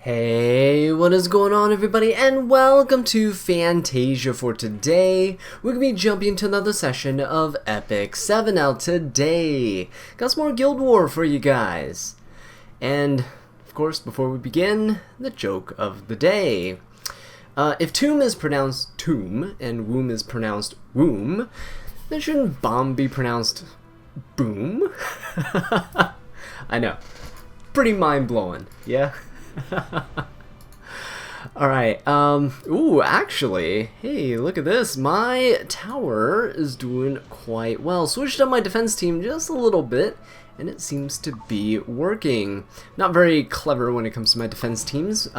Hey, what is going on everybody, and welcome to Fantasia. For today, we're going to be jumping into another session of Epic 7 out today. Got some more Guild War for you guys. And, of course, before we begin, the joke of the day. If tomb is pronounced tomb, and womb is pronounced womb, then shouldn't bomb be pronounced boom? I know. Pretty mind-blowing, yeah? Alright, ooh, actually, hey, look at this. My tower is doing quite well. Switched up my defense team just a little bit, and it seems to be working. Not very clever when it comes to my defense teams, so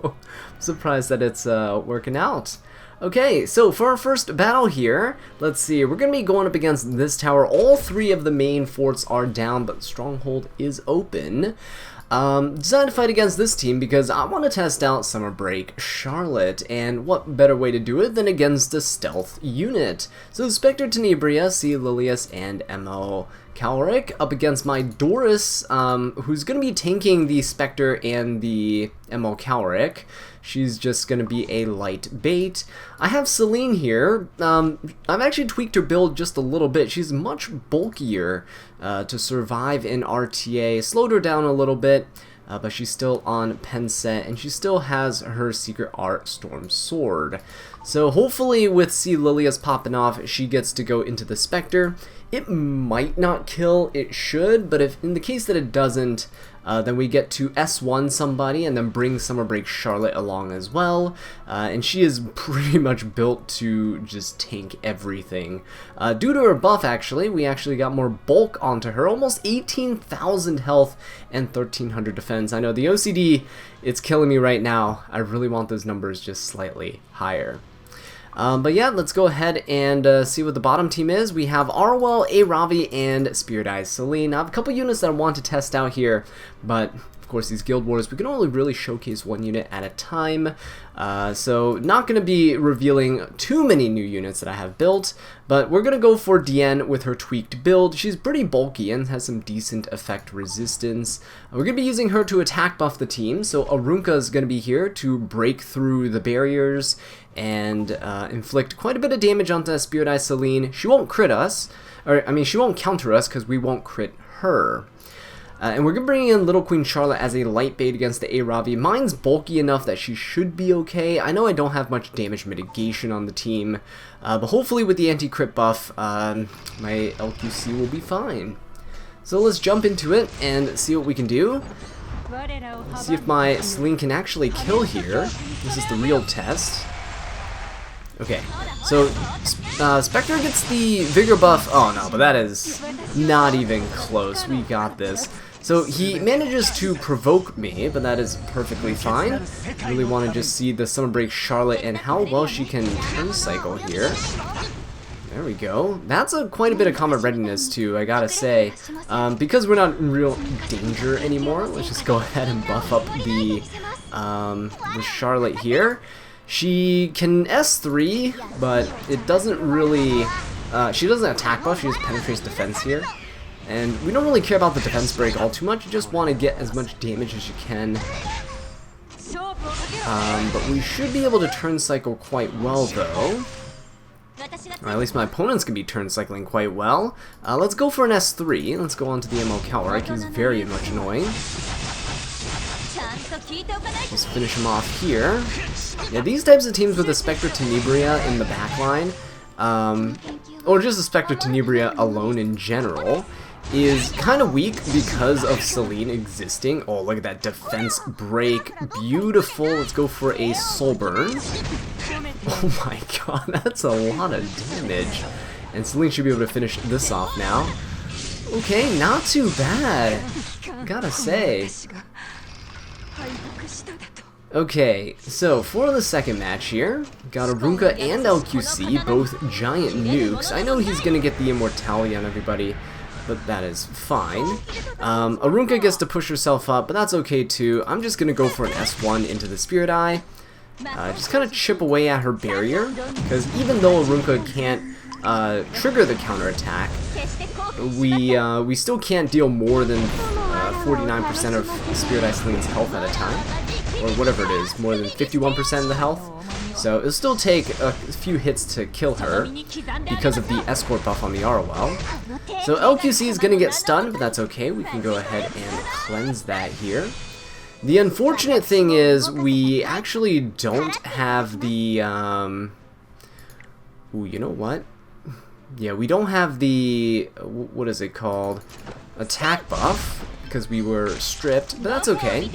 I'm surprised that it's working out. Okay, so for our first battle here, let's see, we're going to be going up against this tower. All three of the main forts are down, but the stronghold is open. Decided to fight against this team because I want to test out Summer Break Charlotte, and what better way to do it than against a stealth unit. So Spectre Tenebria, C. Lilius, and M.O. Calric up against my Doris, who's going to be tanking the Spectre and the M.O. Calric. She's just going to be a light bait. I have Celine here. I've actually tweaked her build just a little bit. She's much bulkier to survive in RTA. Slowed her down a little bit, but she's still on pen set, and she still has her Secret Art Storm Sword. So hopefully with C. Lilius popping off, she gets to go into the Spectre. It might not kill, it should, but if in the case that it doesn't, then we get to S1 somebody and then bring Summer Break Charlotte along as well. And she is pretty much built to just tank everything. Due to her buff, actually, we actually got more bulk onto her. Almost 18,000 health and 1,300 defense. I know the OCD, it's killing me right now. I really want those numbers just slightly higher. But yeah, let's go ahead and see what the bottom team is. We have Arwell, Aravi, and Spirit Eyes Celine. I have a couple units that I want to test out here, but of course these Guild Wars, we can only really showcase one unit at a time. So not going to be revealing too many new units that I have built, but we're going to go for Diane with her tweaked build. She's pretty bulky and has some decent effect resistance. We're going to be using her to attack buff the team, so Arunka is going to be here to break through the barriers and inflict quite a bit of damage onto Spirit Eye Celine. She won't crit us, or I mean she won't counter us because we won't crit her. And we're going to bring in Little Queen Charlotte as a light bait against the Aravi. Mine's bulky enough that she should be okay. I know I don't have much damage mitigation on the team, but hopefully with the anti-crit buff, my LQC will be fine. So let's jump into it and see what we can do. See if my Celine can actually kill here. This is the real test. Okay, so Spectre gets the Vigor buff. Oh no, but that is not even close. We got this. So he manages to provoke me, but that is perfectly fine. I really want to just see the Summer Break Charlotte and how well she can turn cycle here. There we go. That's quite a bit of combat readiness too, I gotta say. Because we're not in real danger anymore, let's just go ahead and buff up the Charlotte here. She can S3, but it doesn't really, she doesn't attack buff, she just penetrates defense here. And we don't really care about the defense break all too much, you just want to get as much damage as you can. But we should be able to turn cycle quite well though. Or at least my opponents can be turn cycling quite well. Let's go for an S3, let's go on to the M.O. Calric, he's very much annoying. Let's finish him off here. Yeah, these types of teams with a Spectre Tenebria in the backline, or just a Spectre Tenebria alone in general, is kind of weak because of Celine existing. Oh, look at that defense break. Beautiful. Let's go for a Soul Burn. Oh my god, that's a lot of damage. And Celine should be able to finish this off now. Okay, not too bad, gotta say. Okay, so for the second match here, got Arunka and LQC, both giant nukes. I know he's gonna get the immortality on everybody, but that is fine. Arunka gets to push herself up, but that's okay too. I'm just gonna go for an S1 into the Spirit Eye. Just kind of chip away at her barrier, because even though Arunka can't trigger the counterattack, we still can't deal more than 49% of Spirit Iceline's health at a time, or whatever it is, more than 51% of the health. So it'll still take a few hits to kill her because of the escort buff on the Arwell. So LQC is going to get stunned, but that's okay. We can go ahead and cleanse that here. The unfortunate thing is we actually don't have the... Ooh, you know what? Yeah, we don't have the... What is it called? Attack buff, because we were stripped, but that's okay.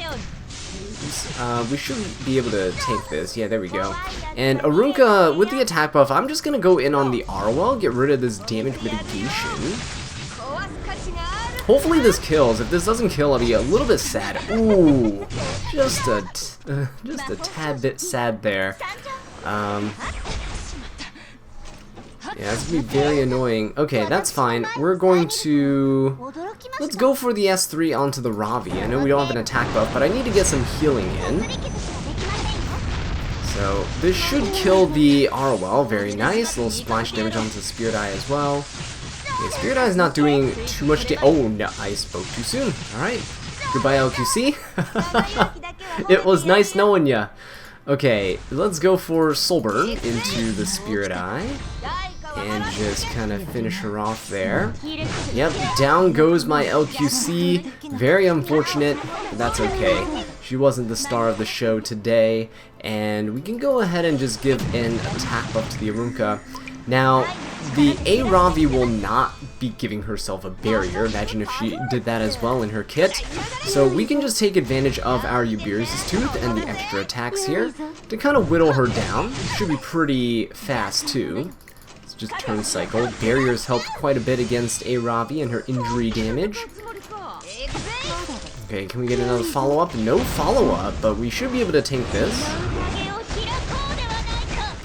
We should be able to take this. Yeah, there we go. And Arunka, with the attack buff, I'm just going to go in on the Arwell, get rid of this damage mitigation. Hopefully this kills. If this doesn't kill, I'll be a little bit sad. Ooh, just a tad bit sad there. Yeah, that's gonna be very annoying. Okay, that's fine. We're going to... Let's go for the S3 onto the Ravi. I know we don't have an attack buff, but I need to get some healing in. So, this should kill the Arwell. Very nice. A little splash damage onto the Spirit Eye as well. Okay, Spirit Eye is not doing too much damage. Oh, no, I spoke too soon. Alright. Goodbye, LQC. It was nice knowing ya. Okay, let's go for Soulburn into the Spirit Eye. And just kind of finish her off there. Yep, down goes my LQC. Very unfortunate, but that's okay. She wasn't the star of the show today. And we can go ahead and just give an attack buff to the Arunka. Now, the A Ravi will not be giving herself a barrier. Imagine if she did that as well in her kit. So we can just take advantage of our Eubiris' Tooth and the extra attacks here to kind of whittle her down. Should be pretty fast too. Let's just turn cycle. Barriers helped quite a bit against A Ravi and her injury damage. Okay, can we get another follow-up? No follow-up, but we should be able to tank this.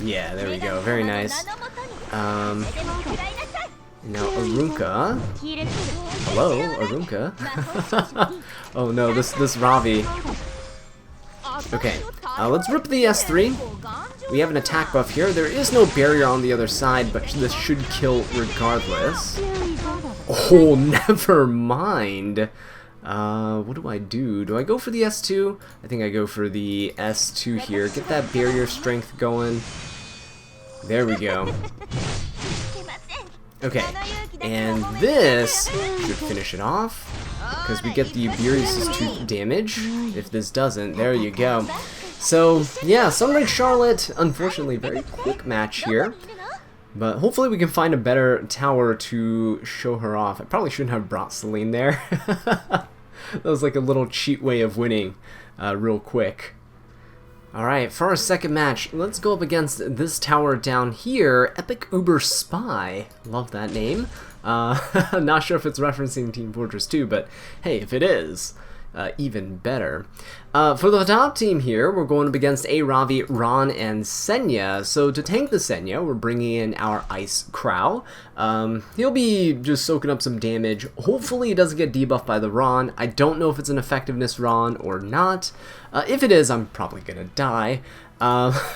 Yeah, there we go. Very nice. Now Arunka. Hello, Arunka. Oh no, this Ravi. Okay, let's rip the S3. We have an attack buff here. There is no barrier on the other side, but this should kill regardless. Oh, never mind. What do I do? Do I go for the S2? I think I go for the S2 here. Get that barrier strength going. There we go. Okay, and this should finish it off, because we get the Eubiris' Tooth damage. If this doesn't, there you go. So, yeah, Sunbreak Charlotte, unfortunately, very quick match here. But hopefully we can find a better tower to show her off. I probably shouldn't have brought Celine there. That was like a little cheat way of winning real quick. Alright, for our second match, let's go up against this tower down here, Epic Uber Spy. Love that name. Not sure if it's referencing Team Fortress 2, but hey, if it is, even better. For the top team here, we're going up against A Ravi, Ron, and Senya. So to tank the Senya, we're bringing in our Ice Crow. He'll be just soaking up some damage. Hopefully he doesn't get debuffed by the Ron. I don't know if it's an effectiveness Ron or not. If it is, I'm probably gonna die.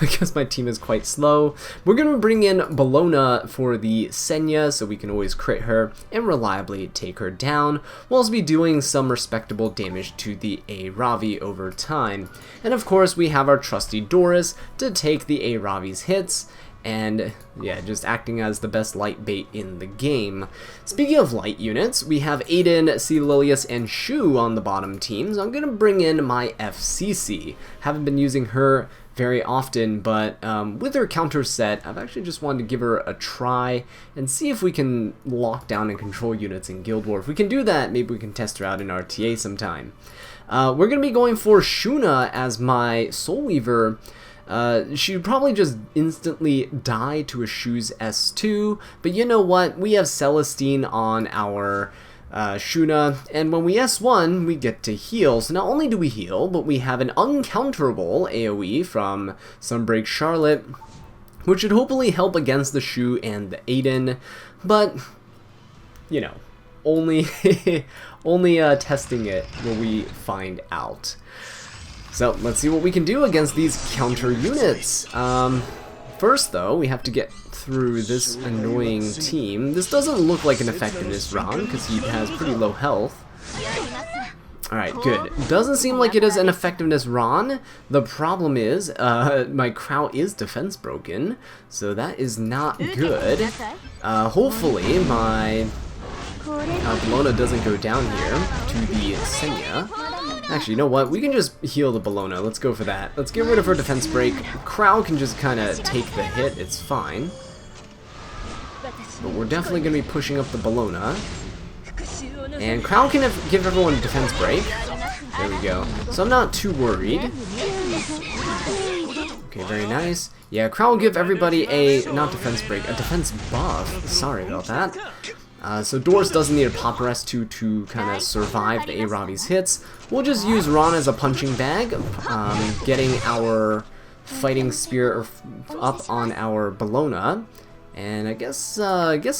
Because my team is quite slow. We're going to bring in Bologna for the Senya so we can always crit her and reliably take her down. We'll also be doing some respectable damage to the A Ravi over time. And of course we have our trusty Doris to take the A Ravi's hits. And yeah, just acting as the best light bait in the game. Speaking of light units, we have Aiden, C. Lilius, and Shu on the bottom teams. I'm going to bring in my FCC. Haven't been using her very often, but with her counter set, I've actually just wanted to give her a try and see if we can lock down and control units in Guild War. If we can do that, maybe we can test her out in RTA sometime. We're going to be going for Shuna as my Soul Weaver. She would probably just instantly die to a Shu's S2, but you know what? We have Celestine on our Shuna, and when we S1, we get to heal. So not only do we heal, but we have an uncounterable AoE from Sunbreak Charlotte, which should hopefully help against the Shu and the Aiden, but, you know, only, only testing it will we find out. So let's see what we can do against these counter units. First though, we have to get through this annoying team. This doesn't look like an effectiveness Ron because he has pretty low health. Alright, good. Doesn't seem like it is an effectiveness Ron. The problem is, my Crow is defense broken, so that is not good. Hopefully my Bologna doesn't go down here to the Senya. Actually, you know what? We can just heal the Bologna. Let's go for that. Let's get rid of her defense break. Crow can just kind of take the hit. It's fine. But we're definitely going to be pushing up the Bologna. And Crow can give everyone a defense break. There we go. So I'm not too worried. Okay, very nice. Yeah, Crow will give everybody a, not defense break, a defense buff. Sorry about that. So Doris doesn't need a pop rest to kind of survive the Arabi's hits. We'll just use Ron as a punching bag, getting our fighting spear up on our Bologna. And I guess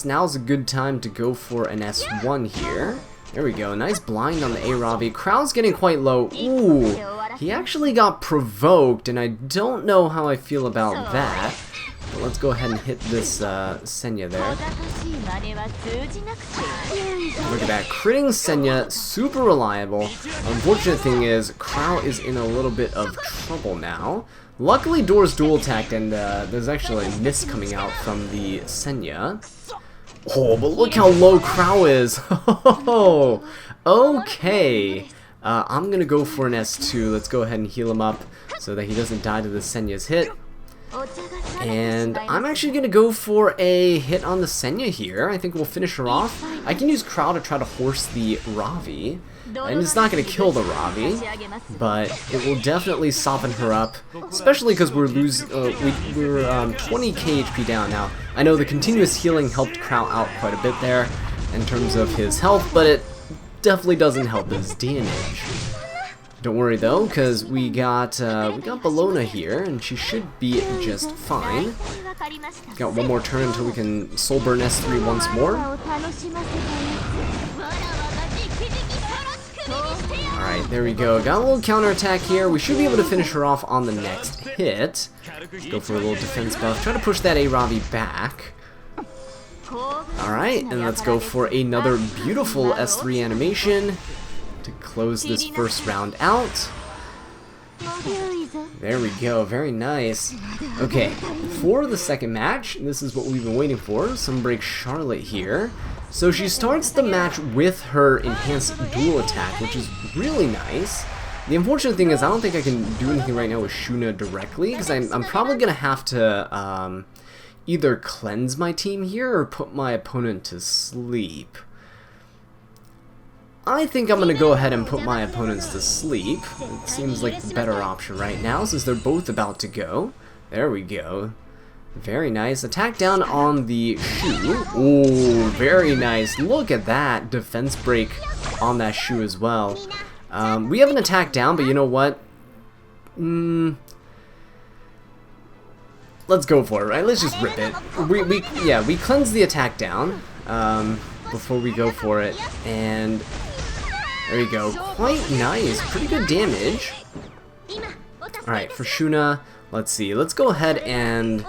now's a good time to go for an S1 here. There we go, nice blind on the Arabi. Crow's getting quite low. Ooh, he actually got provoked, and I don't know how I feel about that. But let's go ahead and hit this Senya there. Look at that, critting Senya, super reliable. Unfortunate thing is, Crow is in a little bit of trouble now. Luckily, Door's dual attacked, and there's actually a miss coming out from the Senya. Oh, but look how low Crow is. Okay. I'm gonna go for an S2. Let's go ahead and heal him up so that he doesn't die to the Senya's hit. And I'm actually going to go for a hit on the Senya here. I think we'll finish her off. I can use Crow to try to horse the Ravi. And it's not going to kill the Ravi, but it will definitely soften her up, especially because we're 20k HP down now. I know the continuous healing helped Crow out quite a bit there in terms of his health, but it definitely doesn't help his damage. Don't worry though, because we got Bologna here, and she should be just fine. Got one more turn until we can Soul Burn S3 once more. Alright, there we go. Got a little counterattack here. We should be able to finish her off on the next hit. Let's go for a little defense buff. Try to push that Arabi back. Alright, and let's go for another beautiful S3 animation to close this first round out. There we go, very nice. Okay, for the second match, this is what we've been waiting for. Sunbreak Charlotte here. So she starts the match with her enhanced dual attack, which is really nice. The unfortunate thing is I don't think I can do anything right now with Shuna directly, because I'm probably going to have to either cleanse my team here or put my opponent to sleep. I think I'm going to go ahead and put my opponents to sleep. It seems like the better option right now, since they're both about to go. There we go. Very nice. Attack down on the Shu. Ooh, very nice. Look at that. Defense break on that Shu as well. We have an attack down, but you know what? Let's go for it, right? Let's just rip it. We cleanse the attack down before we go for it, and there we go. Quite nice. Pretty good damage. Alright, for Shuna, let's see. Let's go ahead and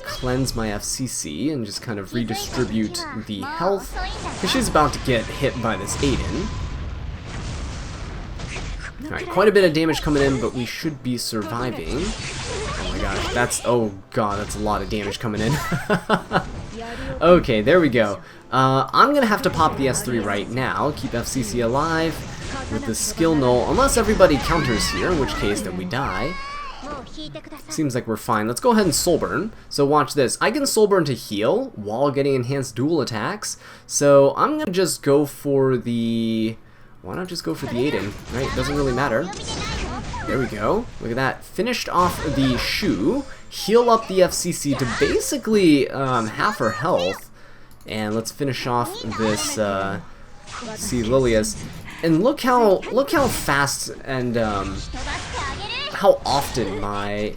cleanse my FCC and just kind of redistribute the health, because she's about to get hit by this Aiden. Alright, quite a bit of damage coming in, but we should be surviving. Oh my gosh, oh god, that's a lot of damage coming in. Okay, there we go. I'm gonna have to pop the S3 right now, keep FCC alive with the skill null, unless everybody counters here, in which case then we die. Seems like we're fine. Let's go ahead and Soul Burn. So watch this. I can Soul Burn to heal while getting enhanced dual attacks. So I'm gonna just go for the... Why not just go for the Aiden? Right, it doesn't really matter. There we go. Look at that. Finished off the Shu. Heal up the FCC to basically half her health. And let's finish off this C. Lilius. And look how fast and how often my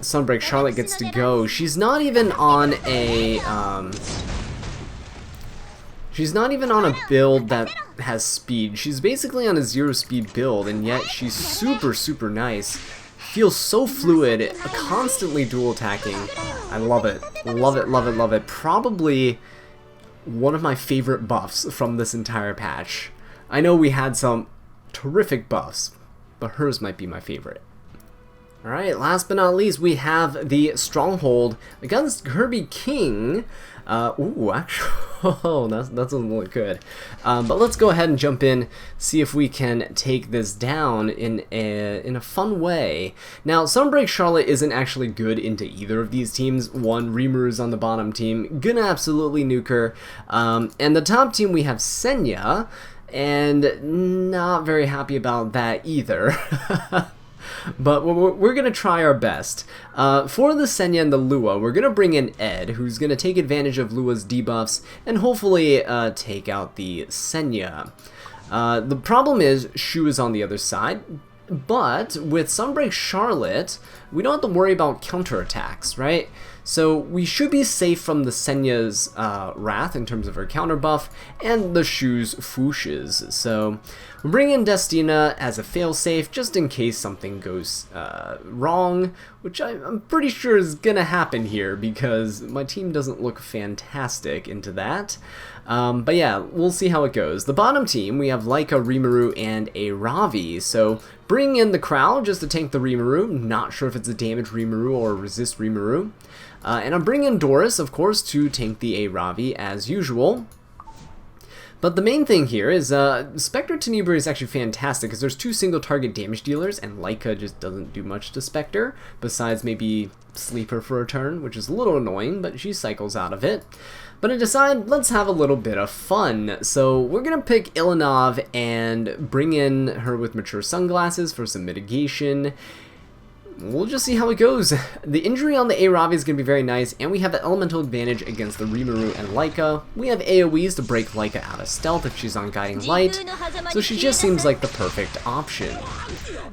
Sunbreak Charlotte gets to go. She's not even on a build that has speed. She's basically on a 0 speed build, and yet she's super nice. Feels so fluid, constantly dual attacking. I love it. Love it, love it, love it. Probably one of my favorite buffs from this entire patch. I know we had some terrific buffs, but hers might be my favorite. Alright, last but not least, we have the Stronghold against Kirby King. Ooh, actually, oh, that doesn't look good. But let's go ahead and jump in, see if we can take this down in a fun way. Now, Sunbreak Charlotte isn't actually good into either of these teams. One, Rimuru's on the bottom team, gonna absolutely nuke her. And the top team, we have Senya, and not very happy about that either. But we're going to try our best. For the Senya and the Lua, we're going to bring in Ed, who's going to take advantage of Lua's debuffs and hopefully take out the Senya. The problem is Shu is on the other side, but with Sunbreak Charlotte, we don't have to worry about counterattacks, right? So we should be safe from the Senya's Wrath in terms of her counter buff and the Shu's Fooshes. So we're bringing in Destina as a failsafe just in case something goes wrong, which I'm pretty sure is gonna happen here because my team doesn't look fantastic into that. But yeah, we'll see how it goes. The bottom team, we have Laika, Rimuru, and a Ravi. So bring in the crowd just to tank the Rimuru. Not sure if it's a damage Rimuru or resist Rimuru. And I'm bringing in Doris, of course, to tank the Ravi as usual. But the main thing here is Spectre Tenebri is actually fantastic because there's 2 single target damage dealers and Laika just doesn't do much to Spectre besides maybe sleep her for a turn, which is a little annoying, but she cycles out of it. But I decide let's have a little bit of fun. So we're going to pick Ilanov and bring in her with mature sunglasses for some mitigation. We'll just see how it goes. The injury on the Aravi is going to be very nice, and we have the elemental advantage against the Rimuru and Laika. We have AoEs to break Laika out of stealth if she's on Guiding Light, so she just seems like the perfect option.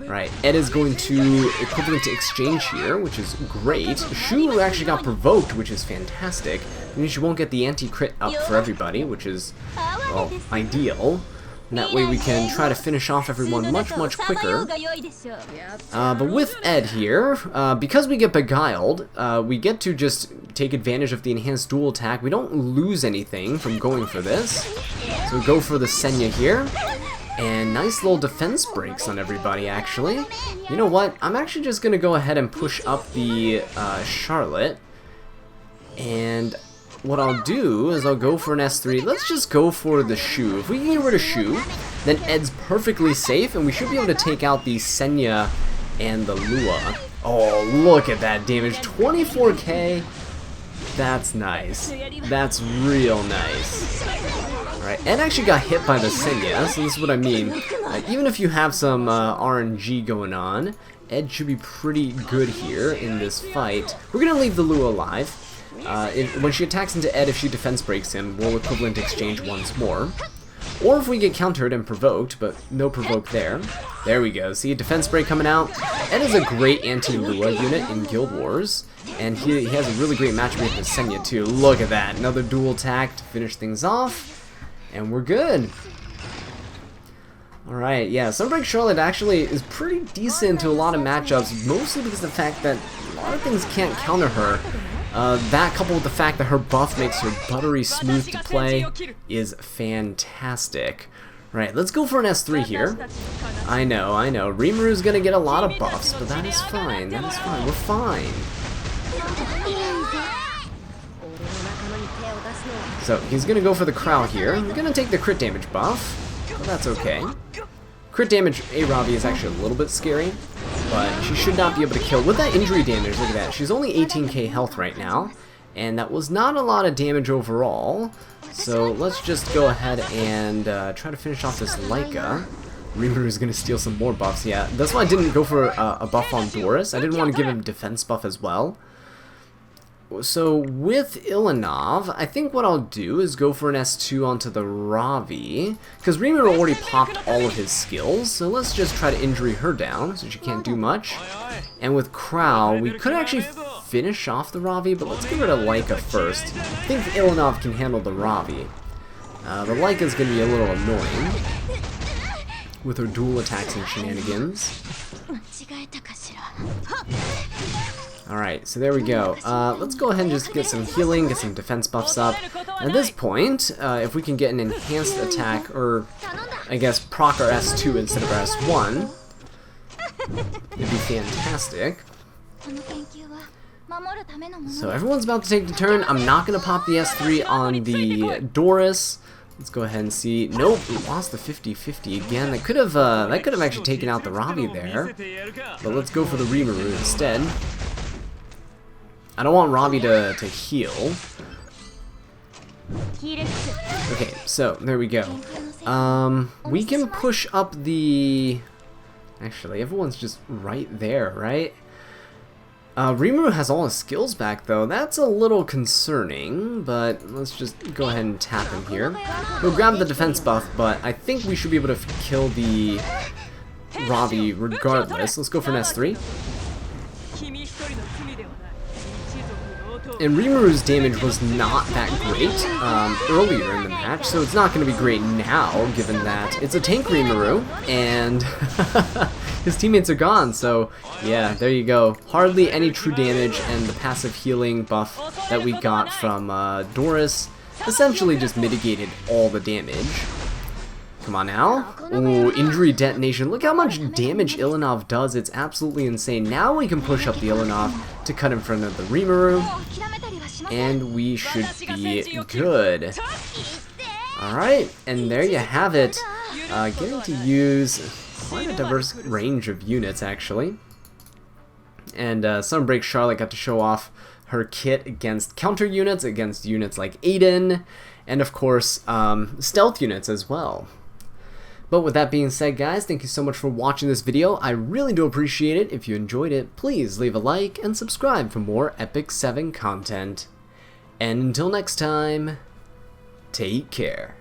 Right, Ed is going to equivalent to exchange here, which is great. Shu actually got provoked, which is fantastic. It means she won't get the anti-crit up for everybody, which is, well, ideal. And that way we can try to finish off everyone much quicker. But with Ed here, because we get beguiled, we get to just take advantage of the enhanced dual attack. We don't lose anything from going for this. So we go for the Senya here. And nice little defense breaks on everybody, actually. You know what? I'm actually just going to go ahead and push up the Charlotte. And what I'll do is I'll go for an S3. Let's just go for the Shu. If we can get rid of Shu, then Ed's perfectly safe, and we should be able to take out the Senya and the Lua. Oh, look at that damage. 24k. That's nice. That's real nice. Alright, Ed actually got hit by the Senya, so this is what I mean. Even if you have some RNG going on, Ed should be pretty good here in this fight. We're going to leave the Lua alive. When she attacks into Ed, if she defense breaks him, we'll equivalent exchange once more. Or if we get countered and provoked, but no provoke there. There we go. See, defense break coming out. Ed is a great anti-Lua unit in Guild Wars, and he has a really great match with the Senya too. Look at that. Another dual attack to finish things off, and we're good. Alright, yeah, Sunbreak Charlotte actually is pretty decent to a lot of matchups, mostly because of the fact that a lot of things can't counter her. That coupled with the fact that her buff makes her buttery smooth to play is fantastic. Right, let's go for an S3 here. I know. Rimuru's gonna get a lot of buffs, but that is fine. That is fine. We're fine. So he's gonna go for the Crow here. We're gonna take the crit damage buff, but that's okay. Crit damage Aravi is actually a little bit scary, but she should not be able to kill. With that injury damage, look at that. She's only 18k health right now, and that was not a lot of damage overall. So let's just go ahead and try to finish off this Laika. Rimuru is going to steal some more buffs, yeah. That's why I didn't go for a buff on Doris. I didn't want to give him defense buff as well. So with Ilanov, I think what I'll do is go for an S2 onto the Ravi, because Rimuru already popped all of his skills, so let's just try to injury her down, so she can't do much. And with Crow, we could actually finish off the Ravi, but let's get rid of Laika first. I think Ilanov can handle the Ravi. The Laika's going to be a little annoying with her dual attacks and shenanigans. Alright, so there we go. Let's go ahead and just get some healing, get some defense buffs up. At this point, if we can get an enhanced attack, or I guess, proc our S2 instead of our S1. It'd be fantastic. So everyone's about to take the turn. I'm not going to pop the S3 on the Doris. Let's go ahead and see. Nope, we lost the 50-50 again. That could have actually taken out the Ravi there. But let's go for the Rimuru instead. I don't want Ravi to heal. Okay, so there we go. We can push up the... Actually, everyone's just right there, right? Rimuru has all his skills back, though. That's a little concerning, but let's just go ahead and tap him here. We'll grab the defense buff, but I think we should be able to kill the Ravi regardless. Let's go for an S3. And Rimuru's damage was not that great earlier in the match, so it's not going to be great now, given that it's a tank Rimuru, and his teammates are gone, so yeah, there you go. Hardly any true damage, and the passive healing buff that we got from Doris essentially just mitigated all the damage. Come on now. Ooh, injury detonation. Look how much damage Ilanov does. It's absolutely insane. Now we can push up the Ilanov to cut in front of the Rimuru. And we should be good. Alright, and there you have it. Getting to use quite a diverse range of units, actually. And Sunbreak Charlotte got to show off her kit against counter units, against units like Aiden, and of course, stealth units as well. But with that being said, guys, thank you so much for watching this video. I really do appreciate it. If you enjoyed it, please leave a like and subscribe for more Epic 7 content. And until next time, take care.